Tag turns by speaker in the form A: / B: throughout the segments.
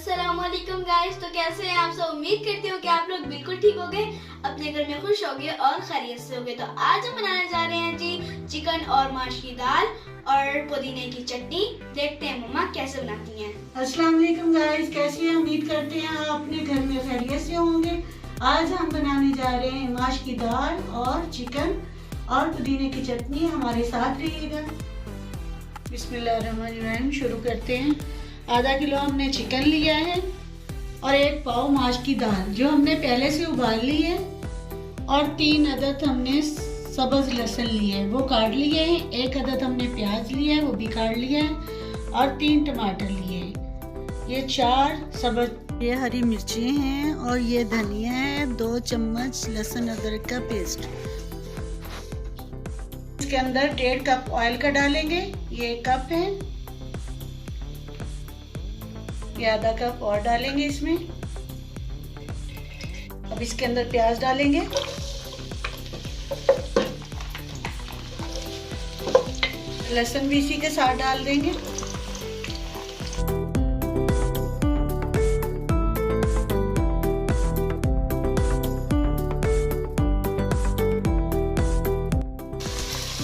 A: अस्सलामुअलैकुम गाइस। तो कैसे हैं आप सब? उम्मीद करती हूँ कि आप लोग बिल्कुल ठीक हो गए, अपने घर में खुश हो गए और खैरियत से हो गए। तो आज हम बनाने जा रहे हैं जी चिकन और माश की दाल और पुदीने की चटनी। देखते हैं मम्मा कैसे बनाती हैं।
B: अस्सलाम वालेकुम गाइस, कैसी हैं? उम्मीद करते हैं आप अपने घर में खैरियत से होंगे। आज हम बनाने जा रहे हैं माश की दाल और चिकन और पुदीने की चटनी। हमारे साथ रहिएगा। बिस्मिल्लाहिर्रहमानिर्रहीम, शुरू करते हैं। आधा किलो हमने चिकन लिया है और 1 पाव माश की दाल जो हमने पहले से उबाल ली है, और 3 अदद हमने सब्ज लहसुन लिए है, वो काट लिए हैं। 1 अदद हमने प्याज लिया है, वो भी काट लिया है, और 3 टमाटर लिए हैं। ये 4 सब्ज, ये हरी मिर्ची हैं, और ये धनिया है। 2 चम्मच लहसुन अदरक का पेस्ट। इसके अंदर 1.5 कप ऑयल का डालेंगे, ये 1 कप है। ये आधा कप और डालेंगे इसमें। अब इसके अंदर प्याज डालेंगे, लहसुन भी इसी के साथ डाल देंगे।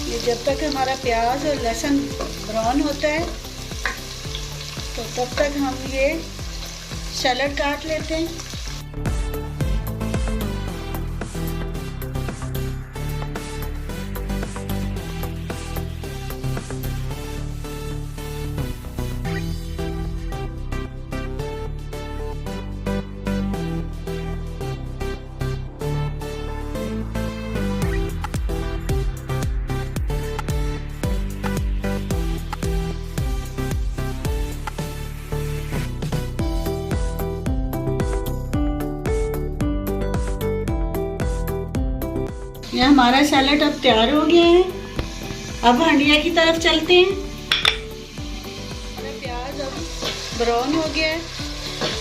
B: ये जब तक हमारा प्याज और लहसुन ब्राउन होता है तो तब तक हम ये सैलड काट लेते हैं। ये हमारा सैलड अब तैयार हो गया है। अब हंडिया की तरफ चलते हैं। हमारा प्याज अब ब्राउन हो गया है।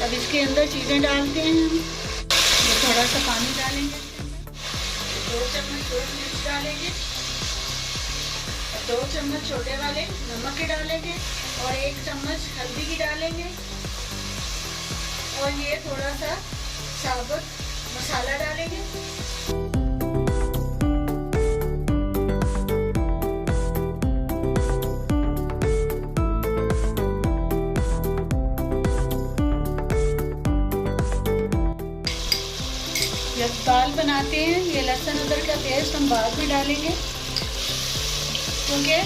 B: अब इसके अंदर चीज़ें डालते हैं हम। थोड़ा सा पानी डालेंगे, 2 चम्मच सूरज मिर्च डालेंगे, 2 चम्मच छोटे वाले नमक के डालेंगे, और 1 चम्मच हल्दी की डालेंगे, और ये थोड़ा सा साबुत मसाला डालेंगे। जब दाल बनाते हैं ये लहसुन अदरक का पेस्ट हम बाद में डालेंगे, क्योंकि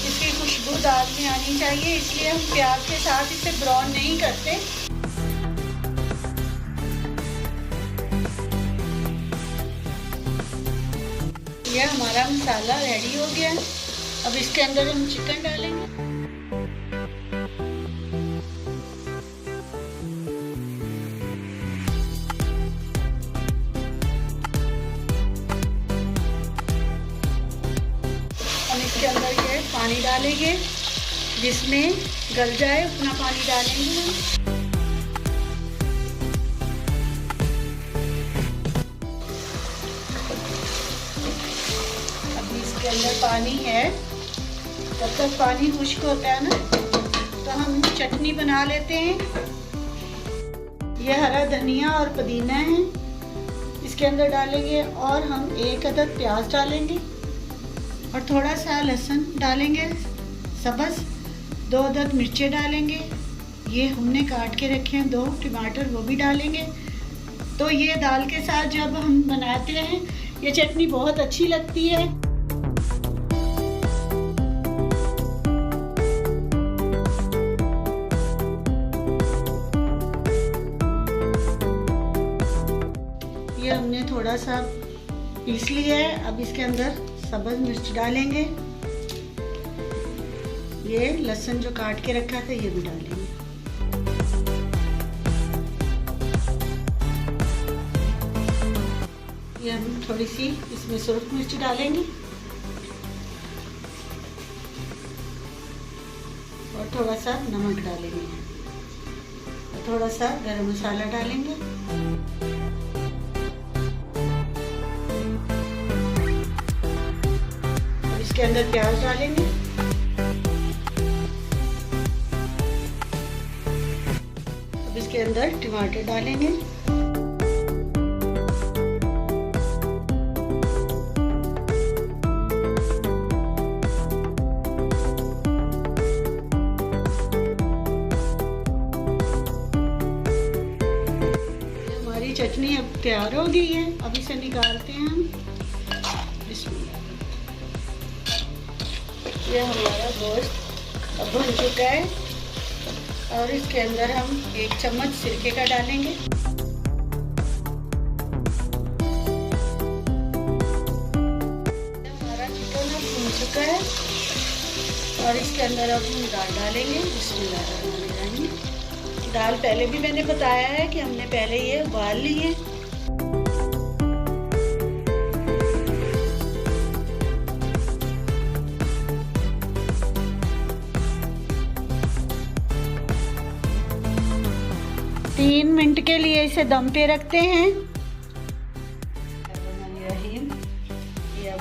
B: इसकी खुशबू दाल में आनी चाहिए, इसलिए हम प्याज के साथ इसे ब्राउन नहीं करते। ये हमारा मसाला रेडी हो गया है। अब इसके अंदर हम चिकन डालेंगे। इसके अंदर ये पानी डालेंगे, जिसमें गल जाए उतना पानी डालेंगे हम। अभी इसके अंदर पानी है, जब तक पानी खुश्क होता है ना तो हम चटनी बना लेते हैं। ये हरा धनिया और पुदीना है, इसके अंदर डालेंगे, और हम 1 अदद प्याज डालेंगे, और थोड़ा सा लहसुन डालेंगे सब्ज़, 2 अदद मिर्चें डालेंगे, ये हमने काट के रखे हैं 2 टमाटर, वो भी डालेंगे। तो ये दाल के साथ जब हम बनाते हैं ये चटनी बहुत अच्छी लगती है। ये हमने थोड़ा सा पीस लिया है। अब इसके अंदर सब्ज़ मिर्च डालेंगे, ये लहसुन जो काट के रखा था ये भी डालेंगे। ये हम थोड़ी सी इसमें सुर्ख मिर्च डालेंगे, और थोड़ा सा नमक डालेंगे, और थोड़ा सा गरम मसाला डालेंगे। इसके अंदर प्याज डालेंगे, अब इसके अंदर टमाटर डालेंगे। हमारी चटनी अब तैयार हो गई है, अब इसे निकालते हैं हम। ये हमारा गोश्त अब भुन चुका है और इसके अंदर हम 1 चम्मच सिरके का डालेंगे। हमारा चिकन अब भुन चुका है और इसके अंदर अब हम दाल डालेंगे। बिस्मिल्लाहिर्रहमानिर्रहीम। दाल पहले भी मैंने बताया है कि हमने पहले ये उबाल ली है। तीन मिनट के लिए इसे दम पे रखते हैं। ये अब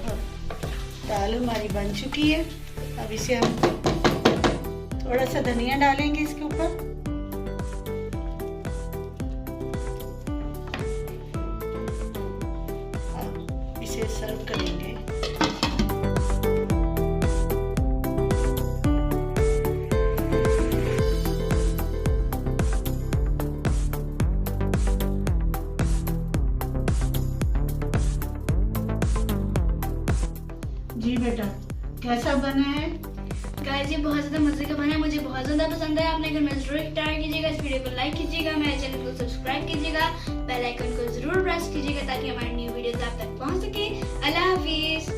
B: दाल हमारी बन चुकी है। अब इसे हम थोड़ा सा धनिया डालेंगे इसके ऊपर। अब इसे सर्व करेंगे। जी बेटा, कैसा बना है?
A: गाइस ये बहुत ज़्यादा मज़े का बना है, मुझे बहुत ज़्यादा पसंद है। आपने घर में ज़रूर ट्राई कीजिएगा, इस वीडियो को लाइक कीजिएगा, मेरे चैनल को सब्सक्राइब कीजिएगा, बेल आइकन को ज़रूर प्रेस कीजिएगा ताकि हमारी न्यू वीडियोस आप तक पहुंच सके। अल्लाह हाफिज़।